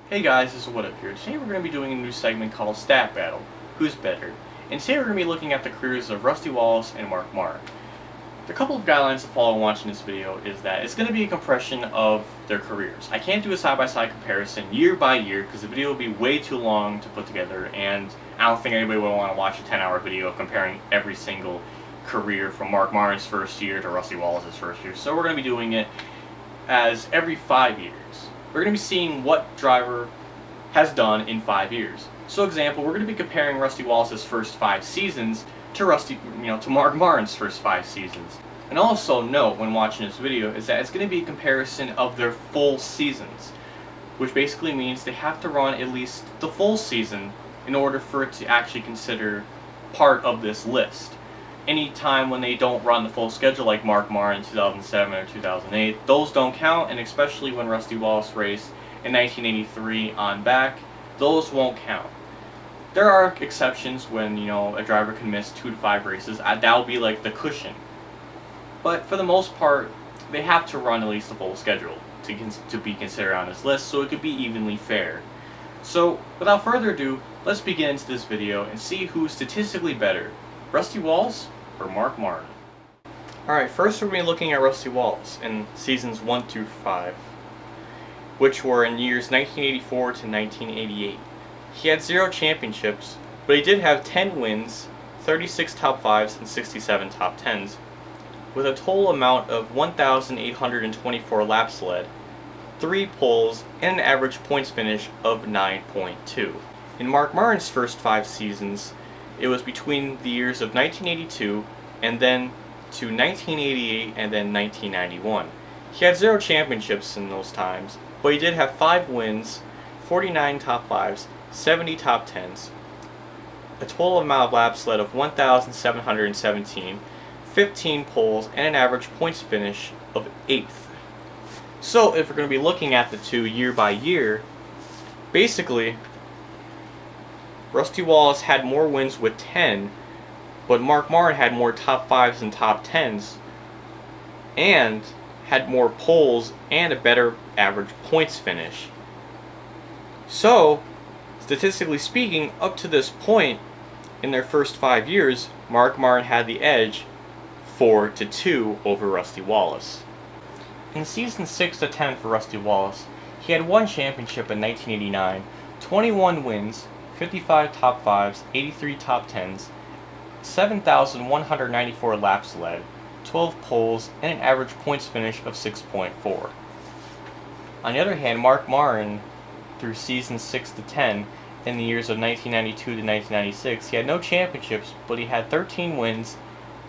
Hey guys, this is What Up here. Today we're going to be doing a new segment called Stat Battle, Who's Better? And today we're going to be looking at the careers of Rusty Wallace and Mark Marr. The couple of guidelines to follow watching this video is that it's going to be a compression of their careers. I can't do a side-by-side comparison year by year because the video will be way too long to put together, and I don't think anybody would want to watch a 10-hour video comparing every single career from Mark Marr's first year to Rusty Wallace's first year. So we're going to be doing it as every 5 years. We're going to be seeing what driver has done in 5 years. So example, we're going to be comparing Rusty Wallace's first 5 seasons to Mark Marr's first 5 seasons. And also note when watching this video is that it's going to be a comparison of their full seasons, which basically means they have to run at least the full season in order for it to actually consider part of this list. Any time when they don't run the full schedule, like Mark Marr in 2007 or 2008, those don't count, and especially when Rusty Wallace raced in 1983 on back, those won't count. There are exceptions when, a driver can miss 2 to 5 races. That will be like the cushion. But for the most part, they have to run at least the full schedule to be considered on this list, so it could be evenly fair. So, without further ado, let's begin into this video and see who's statistically better, Rusty Wallace or Mark Marr. Alright, first we're going to be looking at Rusty Wallace in seasons 1 through 5, which were in years 1984 to 1988. He had 0 championships, but he did have 10 wins, 36 top 5s, and 67 top 10s, with a total amount of 1,824 laps led, 3 poles, and an average points finish of 9.2. In Mark Marr's first 5 seasons, it was between the years of 1982 and then to 1988 and then 1991. He had 0 championships in those times, but he did have 5 wins, 49 top 5s, 70 top 10s, a total amount of laps led of 1,717, 15 poles, and an average points finish of 8th. So if we're going to be looking at the two year by year, basically Rusty Wallace had more wins with 10, but Mark Marr had more top 5s and top 10s, and had more poles and a better average points finish. So, statistically speaking, up to this point in their first 5 years, Mark Marr had the edge 4-2 over Rusty Wallace. In seasons 6 to 10 for Rusty Wallace, he had 1 championship in 1989, 21 wins, 55 top 5s, 83 top 10s, 7,194 laps led, 12 poles, and an average points finish of 6.4. On the other hand, Mark Marr, through seasons 6 to 10, in the years of 1992 to 1996, he had no championships, but he had 13 wins,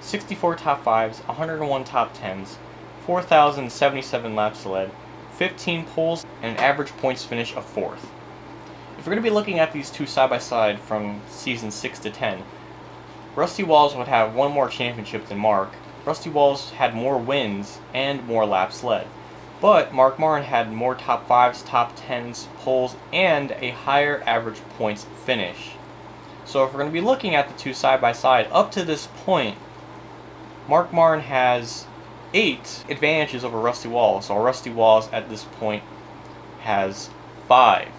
64 top 5s, 101 top 10s, 4,077 laps led, 15 poles, and an average points finish of 4th. If we're going to be looking at these two side by side from season 6 to 10, Rusty Wallace would have 1 more championship than Mark. Rusty Wallace had more wins and more laps led. But Mark Marr had more top 5s, top 10s, poles, and a higher average points finish. So if we're going to be looking at the two side by side, up to this point, Mark Marr has 8 advantages over Rusty Wallace, while Rusty Wallace at this point has 5.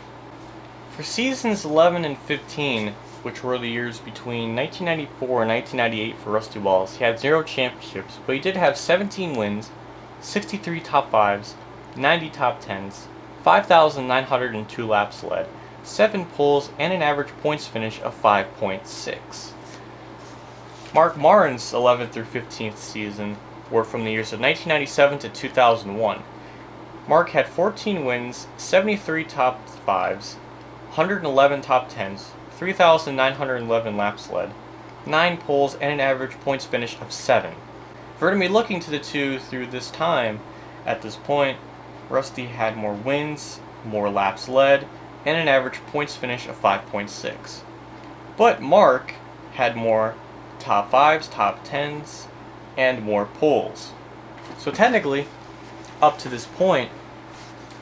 For seasons 11 and 15, which were the years between 1994 and 1998 for Rusty Wallace, he had 0 championships, but he did have 17 wins, 63 top 5s, 90 top 10s, 5,902 laps led, 7 poles, and an average points finish of 5.6. Mark Marr's 11th through 15th season were from the years of 1997 to 2001. Mark had 14 wins, 73 top 5s, 111 top 10s, 3,911 laps led, 9 poles, and an average points finish of 7. If we're going to be looking to the two through this time, at this point, Rusty had more wins, more laps led, and an average points finish of 5.6. But Mark had more top 5s, top 10s, and more poles. So technically, up to this point,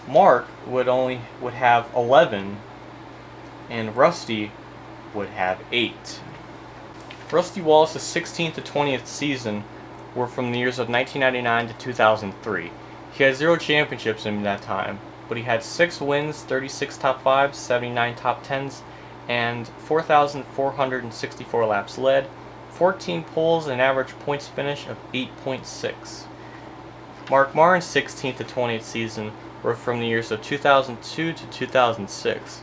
Mark would have 11, and Rusty would have 8. Rusty Wallace's 16th to 20th season were from the years of 1999 to 2003. He had 0 championships in that time, but he had 6 wins, 36 top 5s, 79 top 10s, and 4,464 laps led, 14 poles, and an average points finish of 8.6. Mark Martin's 16th to 20th season were from the years of 2002 to 2006.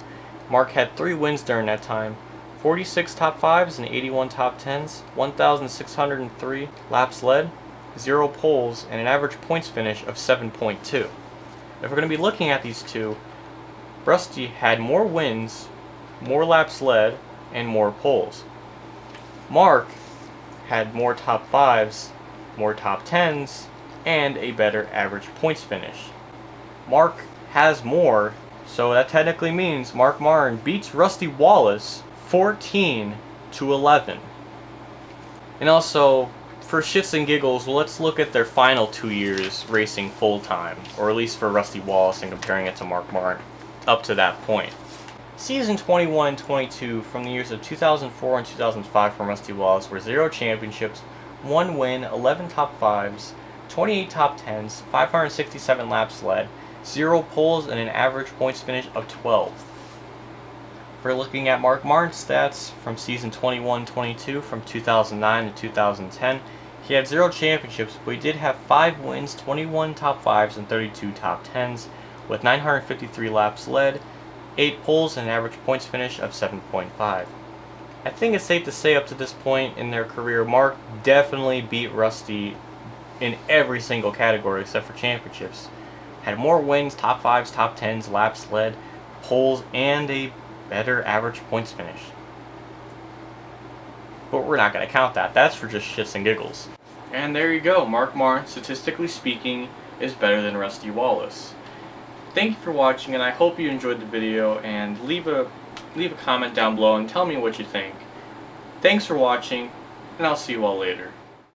Mark had 3 wins during that time, 46 top 5s and 81 top 10s, 1,603 laps led, 0 poles, and an average points finish of 7.2. If we're going to be looking at these two, Rusty had more wins, more laps led, and more poles. Mark had more top 5s, more top 10s, and a better average points finish. Mark has more, so that technically means Mark Martin beats Rusty Wallace 14 to 11. And also, for shits and giggles, let's look at their final 2 years racing full time, or at least for Rusty Wallace and comparing it to Mark Martin up to that point. Season 21 and 22 from the years of 2004 and 2005 from Rusty Wallace were 0 championships, 1 win, 11 top 5s, 28 top 10s, 567 laps led, 0 poles, and an average points finish of 12. If we're looking at Mark Martin's stats from season 21-22 from 2009 to 2010, he had 0 championships, but he did have 5 wins, 21 top 5s, and 32 top 10s, with 953 laps led, 8 poles, and an average points finish of 7.5. I think it's safe to say up to this point in their career, Mark definitely beat Rusty in every single category except for championships. Had more wins, top 5s, top 10s, laps led, poles, and a better average points finish. But we're not going to count that. That's for just shits and giggles. And there you go. Mark Martin, statistically speaking, is better than Rusty Wallace. Thank you for watching, and I hope you enjoyed the video, and leave a comment down below and tell me what you think. Thanks for watching, and I'll see you all later.